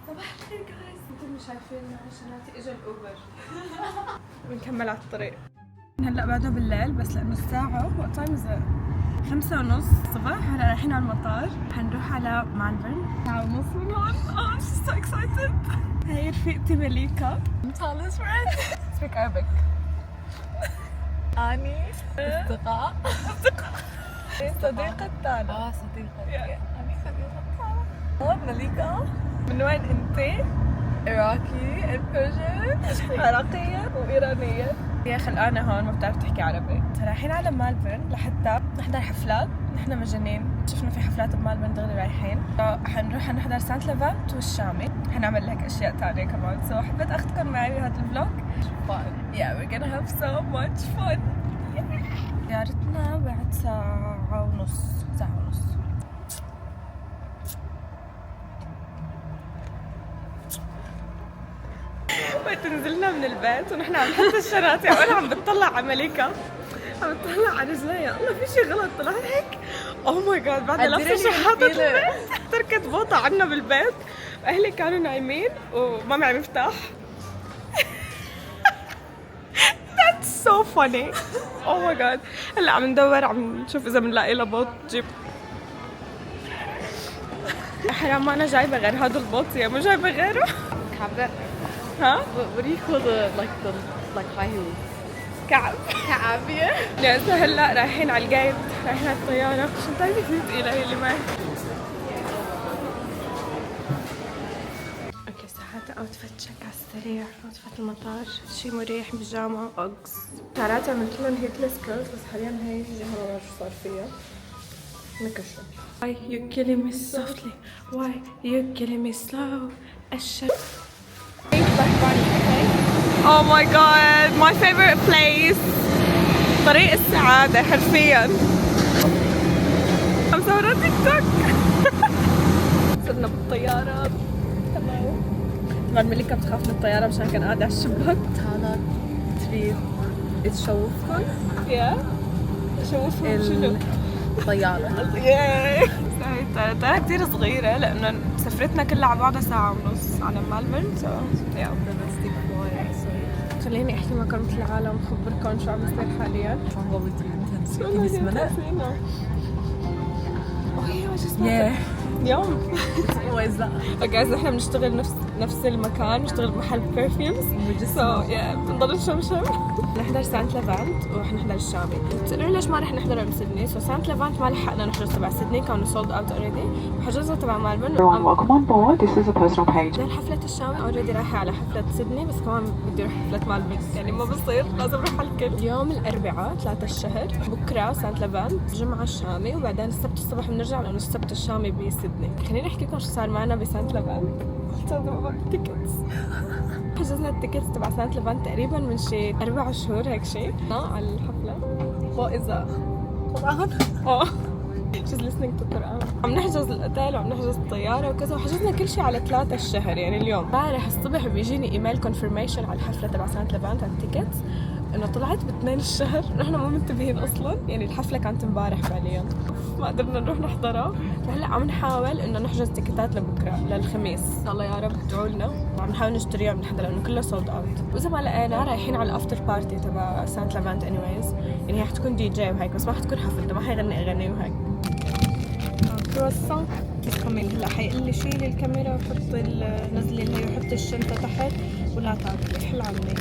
صباح الخير جايز، انتم مش شايفين شناتي اجى الاوبر. بنكمل على الطريق. هلا بعده بالليل بس لانه الساعة وقتها 5:30 الصبح. هلا رايحين على المطار، حنروح على مالبورن. ساعة ونص من هون. I'm so excited. هاي رفيقتي مليكا. tallest friend. Speak Arabic. أني أصدقاء. صديقة تانا. صديقة. أني صديقة تانا. مليكا. من وين انتي؟ عراقي Persian. عراقية وإيرانية. هي خلقانة هون ما بتعرف تحكي عربي. رايحين على مالبورن لحتى نحضر حفلات. نحن مجانين، شفنا في حفلات بمالبورن دغري رايحين. حنروح نحضر سانت ليفانت والشامي. حنعمل لك أشياء تانية كمان. حبيت أخذكم معي بهذا الفلوج. Fun. Yeah, we're gonna have so much fun. زيارتنا بعد ساعة ونص. وقت نزلنا من البيت ونحن عم نحط الشنطة وانا عم بتطلع على مليكة، عم بتطلع على رجليها. الله في شي غلط. طلعت هيك اوه ماي جاد بعد لفة شحاطة البيت. تركت بوطة عنا بالبيت، اهلي كانوا نايمين وما معي مفتاح. That's so funny. Oh my god. هلا عم ندور، عم نشوف اذا بنلاقي لها بوط جيب. حرام ما انا جايبه غير هذا البوط، يا مو جايبه غيره. كعب. ها؟ What do you call the high heels? كعب. كعبية. لسه هلا رايحين على الجيت، رايحين على الطيارة. عشان تعرفي كثير ثقيلة هي اللي معي. اوكي ساعات اوتفيت تشيك على السريع. اوتفيت المطار شي مريح، بيجامة اقص. شعرات عملت لهم هيكلس كيرلز بس حاليا هي الجهة ما بعرف شو صار فيها. نكشف. Why you killing me softly? Why you killing me slow? Oh my god, my favorite place. طريق السعادة حرفيا. عم صورة تيك توك. صرنا بالطيارة. تمام. طبعا مليكا بتخاف من الطيارة مشان كان قاعدة على الشباك. تانا تريد تشوفكم. يا شوفهم شنو؟ الطيارة. ياي. الطيارة كتير صغيرة لأنه سفرتنا كلها على بعضها ساعة ونص على مالبورن. خليني احكي معكم مثل العالم، خبركم شو عم يصير حاليا. اليوم جايز احنا بنشتغل نفس المكان، بنشتغل بمحل برفيومز. بنضل نشمشم. نحضر سانت ليفانت وحنحضر الشامي. بتسألوني ليش ما رح نحضر من سيدني؟ سانت ليفانت ما لحقنا نحجز تبع سيدني، كانوا سولد اوت اوريدي. وحجزنا تبع مالبورن. Welcome on board. This is a personal page. حفلة الشامي اوريدي رايحة على حفلة سيدني، بس كمان بدي اروح حفلة مالبورن، يعني ما بصير لازم اروح على الكل. يوم الاربعاء 3 الشهر، بكره سانت ليفانت، الجمعة الشامي، وبعدين السبت الصبح بنرجع لانه السبت الشامي بسيدني. خليني احكي لكم شو صار معنا بسانت ليفانت. حجزنا التيكتس تبع سانت ليفانت تقريبا من شي 4 شهور هيك شي على الحفلة. وإذا قرآن she's listening to قرآن. عم نحجز الأوتيل وعم نحجز الطيارة وكذا، وحجزنا كل شي على 3 الشهر يعني اليوم. امبارح الصبح بيجيني ايميل كونفirmation على الحفلة تبع سانت ليفانت على التيكتس انه طلعت ب2 الشهر. نحن مو منتبهين اصلا، يعني الحفلة كانت امبارح فعليا، ما قدرنا نروح نحضرها. فهلا عم نحاول انه نحجز تيكتات لبكره للخميس. الله يا رب ادعوا لنا. عم نحاول نشتريها بنحضر لانه كلها سولد اوت. واذا ما لقينا رايحين على الافتر بارتي تبع سانت ليفانت انيويز، يعني هي حتكون دي جي وهيك، بس ما حتكون حفلته، ما حيغني اغاني وهيك. كرواسون كمان. هلا حيقول لي شيلي الكاميرا وحطي نزلي اللي هي وحطي الشنطه تحت ولا تعطلي. حلو عملي.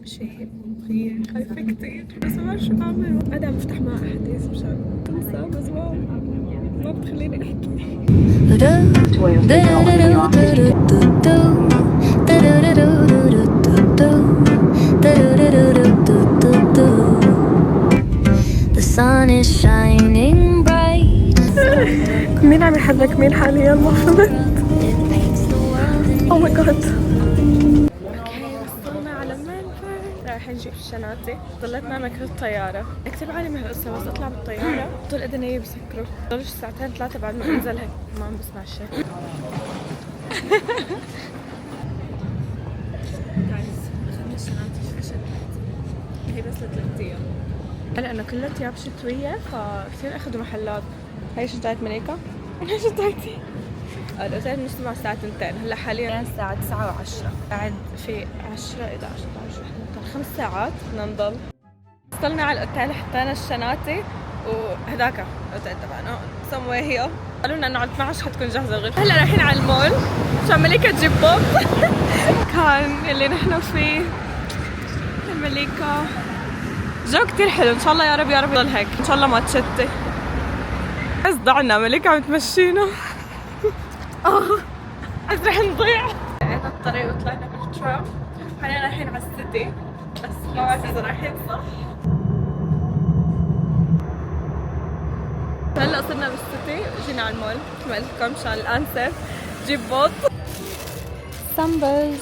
شيء خير خايفة كتير بس ما بعرف شو أعمل. قاعدة عم بفتح مع أحاديث مشان تنسى، بس ما بتخليني أحكي. The sun is shining bright. مين عم يحرك مين حاليا؟ ما فهمت. Oh my god. رايحين نجيب الشنطة. ضلت معنا مكر الطيارة. اكتب عالي من هالقصة، بس اطلع بالطيارة طول اذني بسكروا. ضلوش ساعتين 3 بعد ما انزل هيك ما عم بسمع شيء. جايز اخذنا الشنطة في 10 دقايق. هي بس ل3 ايام. لأنه كلها ثياب شتوية فكثير أخذوا محلات. هاي شو جايت مليكة؟ هاي شو جايتي؟ الأوتيل بنجتمع الساعة 2. هلا حاليا الساعة 9 و10. بعد في 10 11 12 5 ساعات بدنا نضل. وصلنا على الأوتيل حطينا الشنطة وهداك الأوتيل تبعنا somewhere here. قالوا لنا إنه على 12 حتكون جاهزة الغرفة. هلا رايحين على المول عشان مليكة تجيب بوب. كان اللي نحن فيه مليكة جو كتير حلو. إن شاء الله يا رب يا رب يضل هيك، إن شاء الله ما تشتي. بس ضعنا مليكة عم تمشينا. بس رح نضيع. لقينا الطريق وطلعنا بالترام. حاليا رايحين على السيتي بس ما بعرف إذا رايحين صح. هلا صرنا بالسيتي وجينا على المول مثل ما قلت لكم مشان الانسر جيب بوط. سامبلز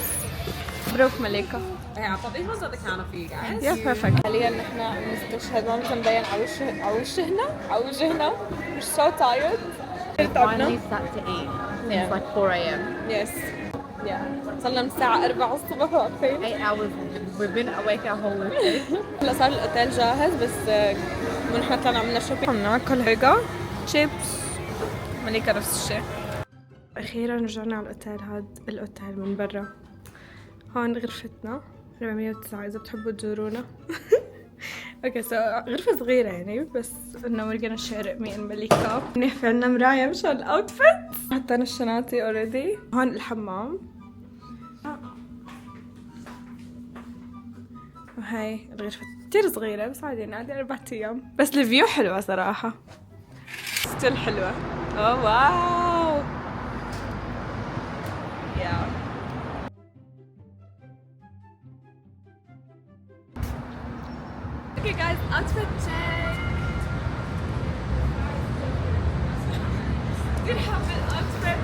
مبروك مليكة. Yeah, but these ones are the counter for you guys. Yeah, perfect. حاليا نحن عم نستشهد ما مش مبين على وجهنا. We're so tired. Finally sat to eat. Yeah. It's like 4 a.m. Yes. Yeah. صرنا من الساعة 4 الصبح واقفين. 8 hours. We've been awake our whole week. هلا صار الاوتيل جاهز بس نحن طلعنا عملنا شوبينج. عم ناكل هيك شيبس. مليكة نفس الشيء. أخيرا رجعنا على الأوتيل. هاد الأوتيل من برا. هون غرفتنا 409 إذا بتحبوا تزورونا. اوكي سو غرفة صغيرة يعني بس انه we're gonna share it me and مليكة. منيح في عنا مراية مشان الاوتفيت. حطينا الشنطة اوريدي. هون الحمام وهي الغرفة كتير صغيرة بس عادي نادي 4 أيام. بس الفيو حلوة صراحة. ستيل حلوة. اوه واو يا Okay guys, outfit check. كثير حابة الاوتفيت.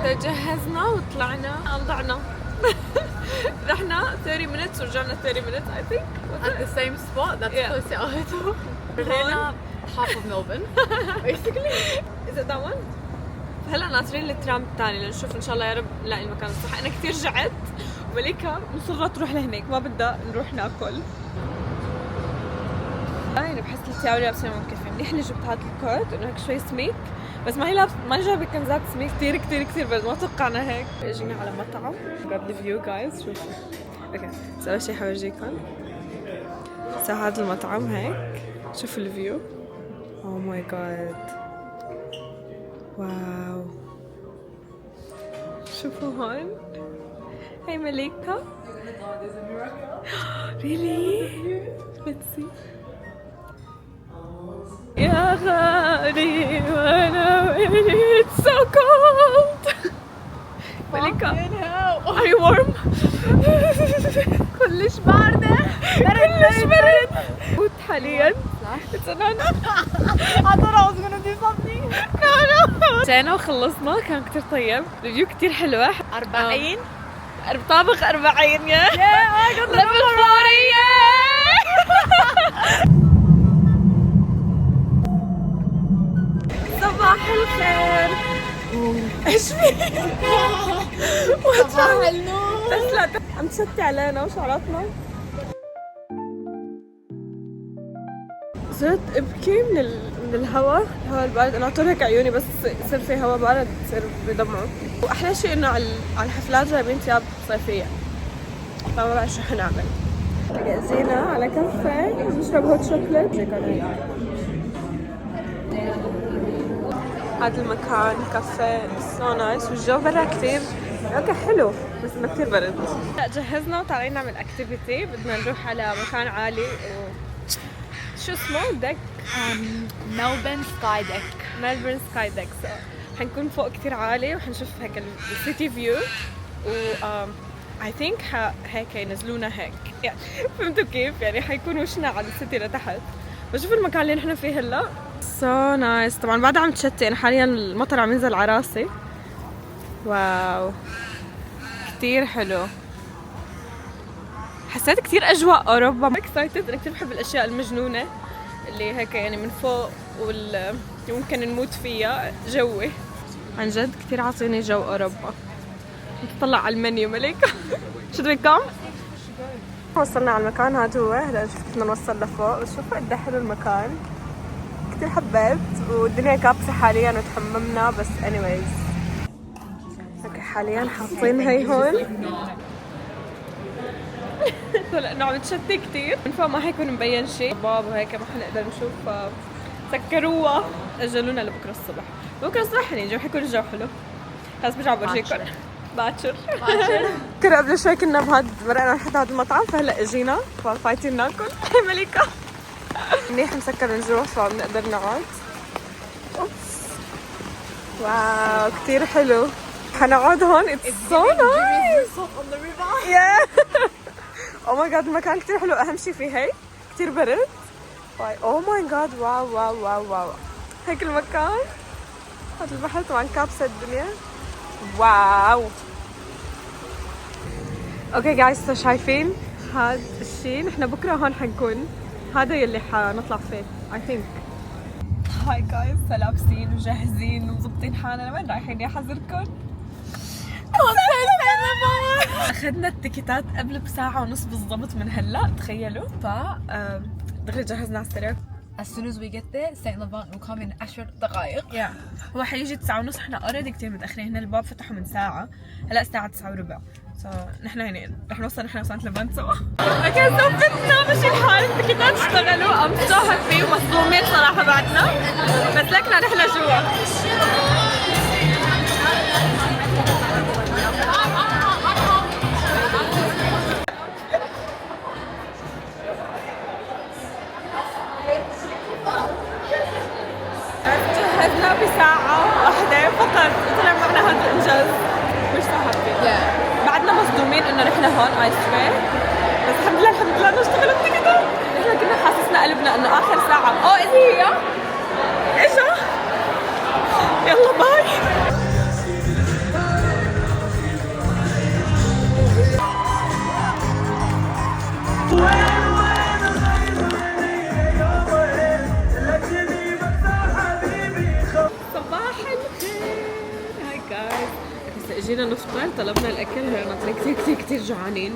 تجهزنا وطلعنا ضعنا. رحنا 30 minutes ورجعنا 30 minutes I think. At the same spot. That's Yeah. close to our hotel. We're half of Melbourne, basically. Is it that one? هلا ناطرين الترام الثاني لنشوف ان شاء الله يا رب نلاقي المكان الصح. انا كثير جعت ومليكة مصرة تروح لهنيك ما بدها نروح ناكل. يعني بحس الثياب اللي لابسينها ما مكفي. منيح اللي جبت هذا الكوت انه هيك شوي سميك بس ما هي لابسه ما جايبه كنزات سميك كثير كثير كثير برد ما توقعنا هيك. اجينا على مطعم. grab the view guys شوفوا. اوكي بس اول شيء حورجيكم. هذا المطعم هيك شوفوا الفيو. اوه ماي جاد واو. شوفوا هون هاي مليكة. Really? Let's see. يا غالي وانا it's so cold. مليكة are you warm? كلش باردة. كلش برد. موت حاليا. It's an honor. I thought I was gonna do something. No. جينا وخلصنا كان كتير طيب. الفيو كتير حلوة. 40. طابق 40 يا. Yeah, I got the level 40. صباح الخير. ايش في؟ صباح النور. بس لا عم تشتي علينا وشعراتنا. صرت ابكي من الهواء البارد. انا طول هيك عيوني بس يصير في هواء بارد يصير بدمعوا. واحلى شيء انه على الحفلات جايبين ثياب صيفيه فما بعرف شو حنعمل. جاهزين على كافيه نشرب هوت شوكليت. هذا المكان كافيه سو نايس والجو برا كثير اوكي حلو بس انه كثير برد. جهزنا وطالعين نعمل اكتيفيتي. بدنا نروح على مكان عالي شو اسمه ديك Melbourne Sky Deck. ملبورن سكاي ديك. حنكون فوق كثير عالي وحنشوف هيك السيتي فيو و I think هيك ينزلونا هيك يعني فهمتوا كيف يعني حيكون وشنا على السيتي لتحت. بشوف المكان اللي نحن فيه هلا سو نايس. طبعا بعد عم تشتي. انا حاليا المطر عم ينزل على راسي. واو كثير حلو. حسيت كثير اجواء اوروبا. اكسايتد. انا كثير بحب الاشياء المجنونه اللي هيك يعني من فوق ممكن نموت فيها. جوي عن جد كثير عاطيني جو اوروبا. نطلع على المنيو مليكة. Should we come? وصلنا على المكان هذا هو. هلا شوف بدنا نوصل لفوق، بس شوفوا قد حلو المكان، كثير حبيت. والدنيا كابسة حاليا وتحممنا بس anyways. اوكي حاليا حاطين هي هون لانه عم تشتي كثير من فوق ما حيكون مبين شيء، باب وهيك ما حنقدر نشوف، سكروها اجلونا لبكره الصبح. بكره الصبح حنيجي حيكون الجو حلو. خلص برجع بورجيكم باكر. كنا قبل شوي كنا بهذا مرقنا لحد هذا المطعم، فهلا اجينا فايتين ناكل. هي مليكة منيح مسكر الجوع فبنقدر نقعد. اوبس واو كثير حلو. حنقعد هون. It's so nice. Yeah. Oh my god المكان كثير حلو. أهم شيء فيه هي كثير برد. Oh my god واو واو واو واو. هيك المكان. هذا البحر طبعا كابسة الدنيا. واو. اوكي جايز شايفين هذا الشيء؟ نحن بكره هون حنكون. هذا يلي حنطلع فيه I think. هاي جايز لابسين وجاهزين ومظبطين حالنا. وين رايحين يا حذركم؟ اخذنا التيكيتات قبل بساعة ونص بالضبط من هلا تخيلوا. دغري جهزنا على السريع. As soon as we get there, Saint Levant will come in 10 دقائق. هو حيجي 9:30. احنا اوريدي كثير متاخرين. هنا الباب فتحوا من ساعة، هلا الساعة 9:15. نحن يعني رح نوصل نحن وسانت ليفانت سوا. اوكي زبطنا ماشي الحال. التيكيتات اشتغلوا. ام سو هابي ومصدومين صراحة بعدنا، بس لكنا رحلة جوا. جهزنا بساعة واحدة فقط طلع معنا هذا الإنجاز. مش صاحبتي بعدنا مصدومين إنه نحن هون I swear. بس الحمد لله إنه اشتغلت التيكيتات. نحن كنا حاسسنا قلبنا إنه آخر ساعة. إذا هي إجا. يلا باي. اجينا نفطر طلبنا الاكل. هلا كثير كثير جوعانين.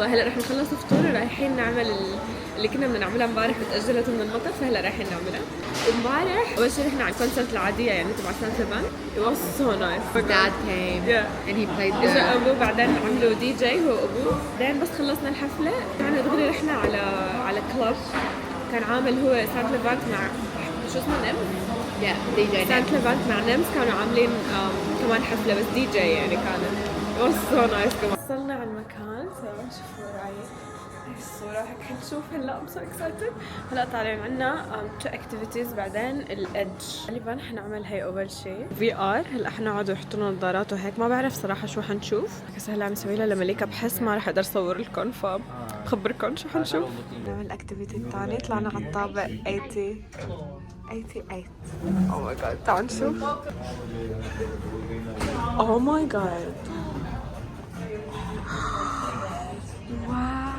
هلا رح نخلص فطور ورايحين نعمل اللي كنا بدنا نعملها امبارح وتاجلت من المطر، فهلا رايحين نعملها. امبارح اول شيء رحنا على الكونسرت العاديه يعني تبع سانت ليفانت. It was so nice. Dad came and he played اجى ابوه بعدين عملوا دي جي هو ابوه. بعدين بس خلصنا الحفله يعني دغري رحنا على كلوب كان عامل هو سانت ليفانت مع شو اسمه نيمز. دي جي سانت ليفانت مع نيمز كانوا عاملين كمان حفله بس دي جي يعني كانت was so nice. كمان وصلنا على المكان. شوفوا وراي الصورة هيك حنشوف هلا. I'm so excited. هلا طالعين عنا two activities. بعدين الادج غالبا حنعمل هي اول شيء VR. هلا حنقعد ويحطوا لنا نظارات وهيك ما بعرف صراحة شو حنشوف. بس هلا عم نسوي لها لمليكة بحس ما رح اقدر اصور لكم فبخبركم شو حنشوف. نعمل الاكتيفيتي الثاني. طلعنا على الطابق 88. Oh my god تعالوا نشوف. Oh my god wow.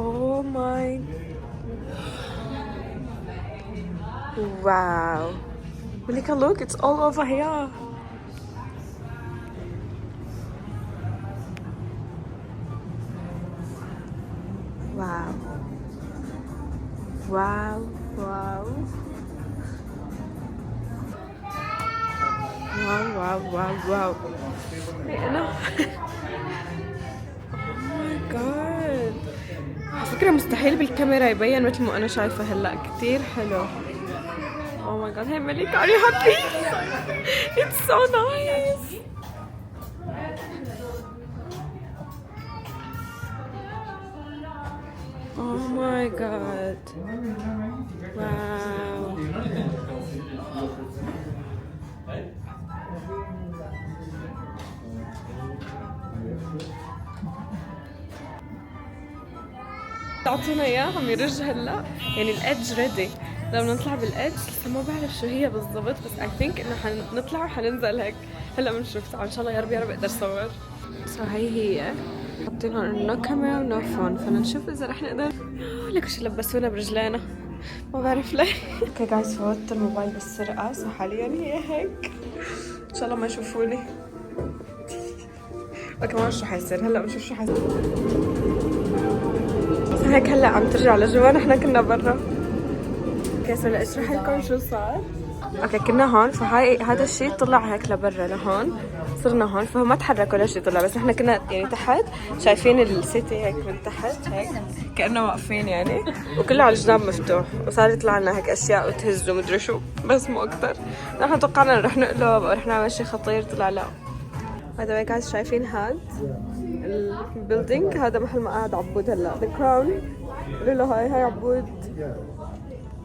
Oh my wow. Malika look, it's all over here. Wow. Wow, wow. Wow, wow, wow, wow. No. Oh my god. على فكرة مستحيل بالكاميرا يبين مثل ما أنا شايفة هلا. كتير حلو. Oh my god. Hey Malika, are you happy? It's so nice. Oh my god. Wow. تعطونا اياه عم يرج هلا. يعني الادج ريدي. لما نطلع بالادج لسه ما بعرف شو هي بالضبط بس I think انه حنطلع وحننزل هيك. هلا بنشوف. تعالوا ان شاء الله يا رب يا رب اقدر اصور. هي حاطين هون نو كاميرا ونو فون. فانا نشوف اذا رح نقدر. لك شو لبسونا برجلينا. ما بعرف ليه. اوكي جايز فوتت الموبايل بالسرقة، سو حاليا هي هيك. ان شاء الله ما يشوفوني. اوكي ما بعرف شو حيصير هلا، بنشوف شو حيصير. هيك هلا عم ترجع لجوا، نحن كنا برا. اوكي سو اشرح لكم شو صار. اوكي كنا هون، فهاي هذا الشيء طلع هيك لبرا لهون، صرنا هون، فهو ما تحرك ولا شيء طلع، بس نحن كنا يعني تحت شايفين السيتي هيك من تحت هيك كأنه واقفين يعني، وكله على الجناب مفتوح، وصار يطلع لنا هيك اشياء وتهز ومدري شو، بس مو اكثر. نحن توقعنا رح نقلب او رح نعمل شيء خطير، طلع لا. هذا هيك شايفين هاد البيلدينج، هذا محل ما قاعد عبود هلا، ذا كراون. قولوا له هاي عبود،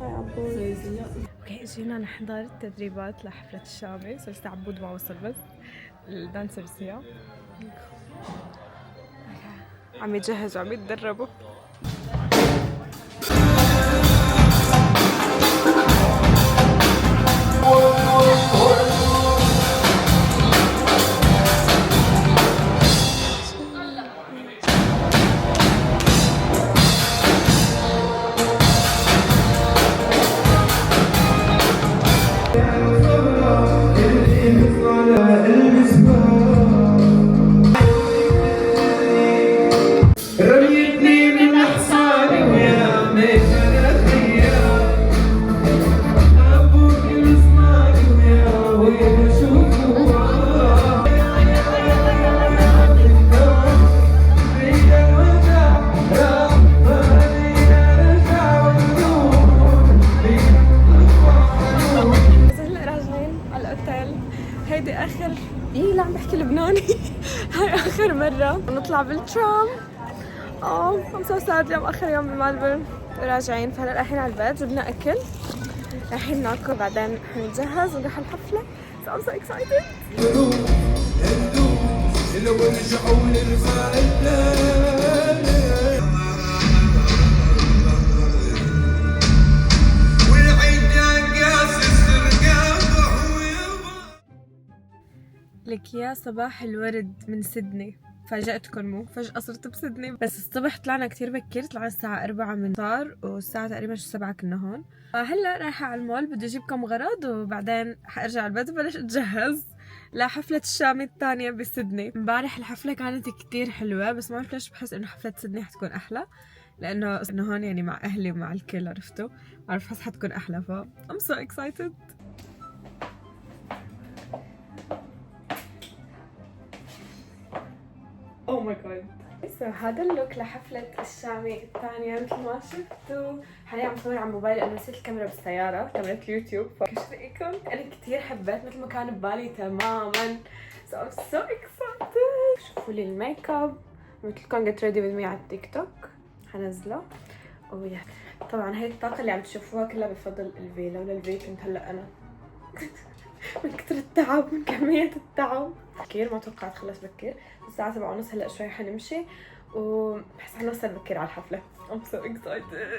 هاي عبود. اوكي اجينا نحضر تدريبات لحفلة الشامي، صار لسه عبود ما وصل، بس الدانسرز هي عم يجهزوا عم يتدربوا. هيدي اخر لا عم بحكي لبناني. هاي اخر مرة نطلع بالترام. I'm so sad، اليوم اخر يوم بملبورن وراجعين، فهلا رايحين على البيت، جبنا اكل رايحين ناكل، بعدين حنتجهز ونروح الحفلة. So I'm so excited. لك يا صباح الورد من سيدني، فاجأتكم مو فجأة صرت بسيدني، بس الصبح طلعنا كتير بكير، طلعنا الساعة 4 من صار، والساعة تقريبا 7 كنا هون. هلا رايحة على المول، بدي اجيب كم غراض وبعدين حارجع البيت وبلش اتجهز لحفلة الشامي الثانية بسيدني. امبارح الحفلة كانت كتير حلوة، بس ما بعرف ليش بحس انه حفلة سيدني حتكون احلى، لانه هون يعني مع اهلي ومع الكل، عرفتوا؟ بعرف حس حتكون احلى، ف I'm so excited. Oh my god. هذا اللوك لحفلة الشامي الثانية مثل ما شفتوا. حاليا عم بصور على موبايل لأنه نسيت الكاميرا بالسيارة، كاميرا اليوتيوب، فكيف رأيكم؟ أنا كتير حبيت مثل ما كان ببالي تماما. So I'm so excited. شوفوا لي الميك اب مثلكم get ready with me على التيك توك، حنزله. ويا طبعا هي الطاقة اللي عم تشوفوها كلها بفضل الفي، لولا الفي كنت هلا أنا من كتر التعب، من كمية التعب. بكير ما توقعت خلص بكير، الساعة 7:30 هلا شوي حنمشي وبحس حنوصل بكير على الحفلة. I'm so excited.